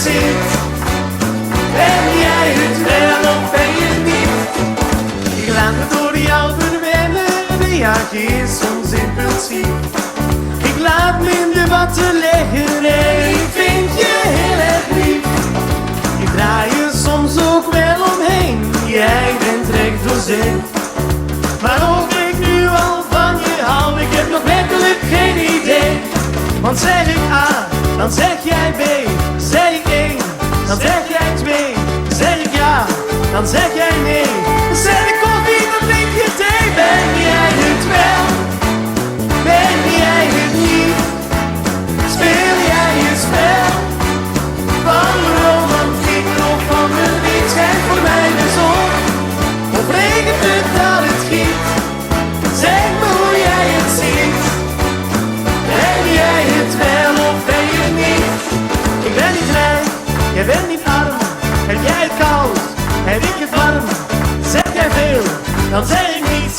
zingt. Ben jij het wel of ben je het niet? Ik laat me door jou verwennen, de jaartje is soms impulsief. Ik laat me in de watten leggen en ik vind je heel erg lief. Ik draai je soms ook wel omheen, jij bent recht door zee. Maar of ik nu al van je hou, ik heb nog werkelijk geen idee. Want zeg ik A, dan zeg jij B, zeg ik 1, dan zeg jij 2, zeg ik ja, dan zeg jij nee. Dan zeg ik koffie, dan drink je thee. Ben jij het wel? Ben jij het niet? Speel jij je spel? Van romantiek of van verdriet? Schijnt voor mij de zon, of regent het dat het giet? Zeg me hoe jij het ziet. Ben jij het wel of ben je het niet? Ik ben niet rijk, jij bent niet arm. Heb jij het koud, heb ik het warm? Zeg jij veel, dan zeg ik niets.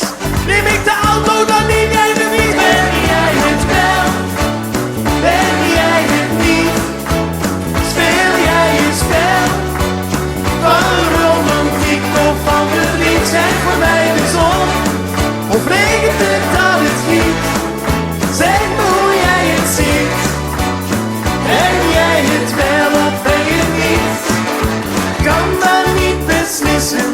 Neem ik de auto, dan neem jij de fiets. Ben jij het wel? Ben jij het niet? Speel jij je spel? Van romantiek of van verdriet? Zeg voor mij de zon, of regent het dat het giet? Zeg me hoe jij het ziet. Ben jij het wel of ben je het niet? Kan maar niet beslissen